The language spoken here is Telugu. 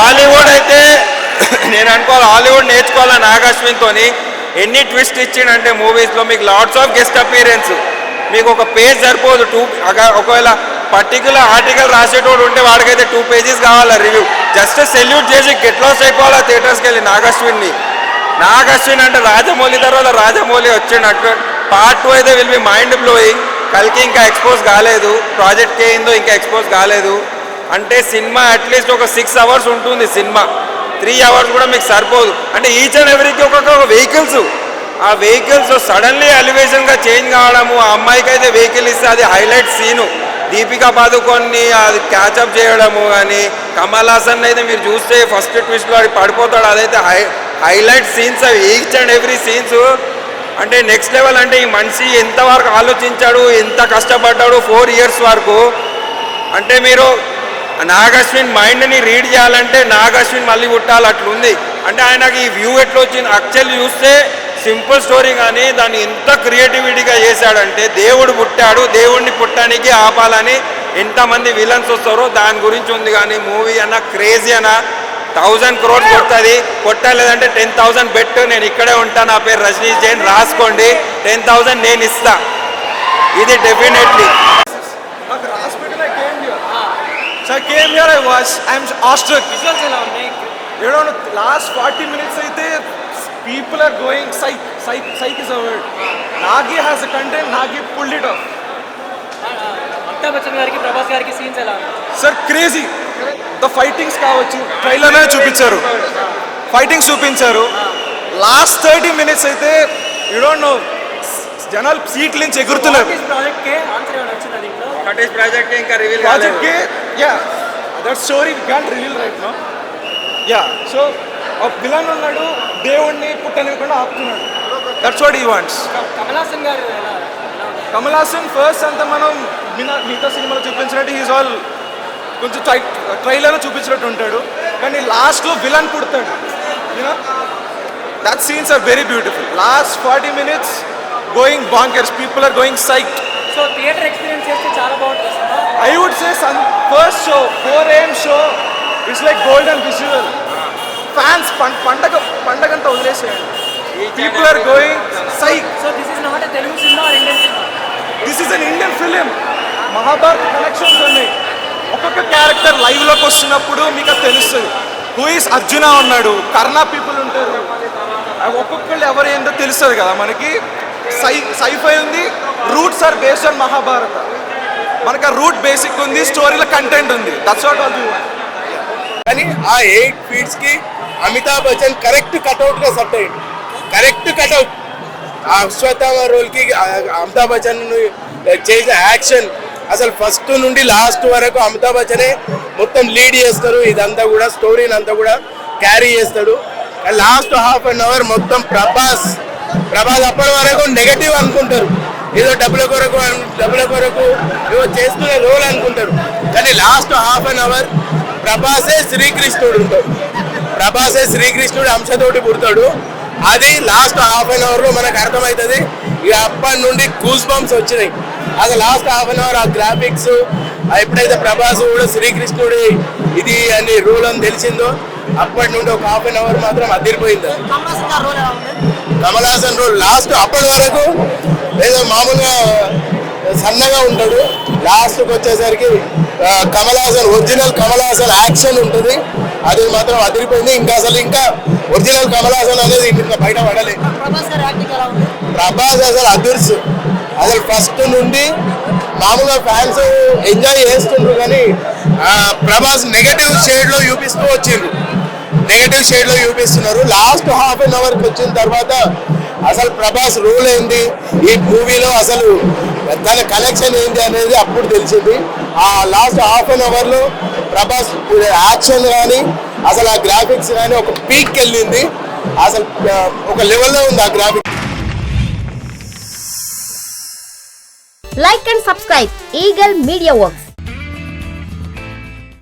హాలీవుడ్ అయితే నేను అనుకోవాలి హాలీవుడ్ నేర్చుకోవాలి నాగశ్విన్తో ఎన్ని ట్విస్ట్ ఇచ్చిండంటే మూవీస్లో మీకు లాట్స్ ఆఫ్ గెస్ట్ అపీరెన్స్ మీకు ఒక పేజ్ సరిపోదు ఒకవేళ పర్టికులర్ ఆర్టికల్ రాసేటోడు ఉంటే వాడికైతే 2 pages కావాలా రివ్యూ జస్ట్ సెల్యూట్ చేసి గెట్ లాస్ అయిపోవాలా థియేటర్స్కి వెళ్ళి నాగశ్విన్ అంటే రాజమౌళి తర్వాత రాజమౌళి వచ్చినట్టు పార్ట్ 2 అయితే విల్ బి మైండ్ బ్లోయింగ్ కల్కి ఇంకా ఎక్స్పోజ్ కాలేదు ప్రాజెక్ట్ ఏందో ఇంకా ఎక్స్పోజ్ కాలేదు అంటే సినిమా అట్లీస్ట్ ఒక 6 hours ఉంటుంది సినిమా 3 hours కూడా మీకు సరిపోదు అంటే ఈచ్ అండ్ ఎవ్రీకి ఒక్కొక్క వెహికల్స్ ఆ వెహికల్స్ సడన్లీ ఎలివేషన్గా చేంజ్ కావడము ఆ అమ్మాయికి అయితే వెహికల్ ఇస్తే అది హైలైట్ సీను దీపికా పాదుకొని అది క్యాచప్ చేయడము కానీ కమల్ హాసన్ అయితే మీరు చూస్తే ఫస్ట్ ట్విస్ట్లో అది పడిపోతాడు అదైతే హైలైట్ సీన్స్ అవి ఈచ్ అండ్ ఎవ్రీ సీన్స్ అంటే నెక్స్ట్ లెవెల్ అంటే ఈ మనిషి ఎంతవరకు ఆలోచించాడు ఎంత కష్టపడ్డాడు 4 years వరకు అంటే మీరు నాగశ్విన్ మైండ్ని రీడ్ చేయాలంటే నాగశ్విన్ మళ్ళీ పుట్టాలి అట్లుంది అంటే ఆయనకి ఈ వ్యూ ఎట్లా వచ్చింది యాక్చువల్లీ చూస్తే సింపుల్ స్టోరీ కానీ దాన్ని ఎంత క్రియేటివిటీగా చేశాడంటే దేవుడు పుట్టాడు దేవుడిని పుట్టడానికి ఆపాలని ఎంతమంది విలన్స్ వస్తారో దాని గురించి ఉంది కానీ మూవీ అన్న క్రేజీ అన్న 1000 crores కొడుతుంది కొట్టలేదంటే 10,000 బెట్ నేను ఇక్కడే ఉంటాను నా పేరు రజనీష్ జైన్ రాసుకోండి 10,000 నేను ఇస్తా ఇది definitely So I came here, I'm awestruck. You know, last 40 minutes people are going psych is a word. Nagi has a content, Nagi pulled it off. Amitabh Bachchan gariki Prabhas gariki scenes ela Sir, crazy. The fightings కావచ్చు ట్రైలర్ నే చూపించారు ఫైటింగ్స్ చూపించారు లాస్ట్ 30 minutes అయితే యు డోంట్ నో జనాలు సీట్ల నుంచి ఎగురుతున్నారు ప్రాజెక్ట్ కే ఆన్సర్ ఏమైనా వచ్చిందా దీంట్లో కటేష్ ప్రాజెక్ట్ ఇంకా reveal project K yeah that story we can't reveal right now yeah so ఆ విలన్ ఉన్నాడు దేవుణ్ణి పుట్టనివ్వకుండా ఆపుతున్నాడు that's what he wants Kamal Haasan garu Kamal Haasan first అంతా మనం మిగతా సినిమాలో చూపించినట్టు హీస్ ఆల్ కొంచెం ట్రైలర్లో చూపించినట్టు ఉంటాడు కానీ లాస్ట్లో విలన్ పుడతాడు you know that scenes are very beautiful last 40 minutes going bonkers people are going psyched so theatre experience చేస్తే చాలా బాగుంటుంది I would say first show 4 AM show it's like golden visual fans పండగంతా వదిలేసేయండి people are going psych so this is not a Telugu cinema or Indian cinema this is an Indian film Mahabharat connections ఉన్నాయి ఒక్కొక్క క్యారెక్టర్ లైవ్లోకి వస్తున్నప్పుడు మీకు అది తెలుస్తుంది హూ ఈస్ అర్జున ఉన్నాడు కర్ణ పీపుల్ ఉంటారు ఒక్కొక్కళ్ళు ఎవరు ఏంటో తెలుస్తుంది కదా మనకి సైఫై ఉంది roots are based on Mahabharata మనకు ఆ రూట్ బేసిక్ ఉంది స్టోరీలో కంటెంట్ ఉంది దట్స్ వాట్ ఆల్ యూ కానీ ఆ 8 feet కి అమితాబ్ బచ్చన్ కరెక్ట్ కట్అవుట్ గా సెట్ అయ్యింది కరెక్ట్ కట్అవుట్ ఆ అశ్వత్థామ రోల్ కి అమితాబ్ బచ్చన్ చేసిన యాక్షన్ అసలు ఫస్ట్ నుండి లాస్ట్ వరకు అమితాబ్ బచ్చనే మొత్తం లీడ్ చేస్తారు ఇదంతా కూడా స్టోరీని అంతా కూడా క్యారీ చేస్తాడు లాస్ట్ ½ మొత్తం ప్రభాస్ అప్పటి వరకు నెగటివ్ అనుకుంటారు ఏదో డబ్బుల కొరకు ఏదో చేస్తున్న రోల్ అనుకుంటారు కానీ లాస్ట్ ½ ప్రభాసే శ్రీకృష్ణుడు ఉంటాడు ప్రభాసే శ్రీకృష్ణుడు అంశతోటి పుడతాడు అది లాస్ట్ ½ మనకు అర్థమవుతుంది ఇక అప్పటి నుండి గూస్ బంప్స్ వచ్చినాయి అది లాస్ట్ ½ ఆ గ్రాఫిక్స్ ఎప్పుడైతే ప్రభాస్ కూడా శ్రీకృష్ణుడి ఇది అని రూల్ అని తెలిసిందో అప్పటి నుండి ఒక ½ మాత్రం అదిరిపోయింది కమల్ హాసన్ రోల్ లాస్ట్ అప్పటి వరకు ఏదో మామూలుగా సన్నగా ఉంటాడు లాస్ట్కి వచ్చేసరికి కమల్ హాసన్ ఒరిజినల్ కమల్ హాసన్ యాక్షన్ ఉంటుంది అది మాత్రం అదిరిపోయింది ఇంకా ఒరిజినల్ కమల్ హాసన్ అనేది ఇంకా బయట పడలేదు ప్రభాస్ అసలు అదుర్స్ అసలు ఫస్ట్ నుండి మామూలుగా ఫ్యాన్స్ ఎంజాయ్ చేస్తుండ్రు కానీ ప్రభాస్ నెగటివ్ షేడ్లో చూపిస్తున్నారు లాస్ట్ ½ వచ్చిన తర్వాత అసలు ప్రభాస్ రోల్ ఏంది ఈ మూవీలో అసలు దాని కనెక్షన్ ఏంటి అనేది అప్పుడు తెలిసింది ఆ లాస్ట్ ½ ప్రభాస్ యాక్షన్ కానీ అసలు ఆ గ్రాఫిక్స్ కానీ ఒక పీక్ వెళ్ళింది అసలు ఒక లెవెల్లో ఉంది ఆ graphics Like and subscribe Eagle Media Works.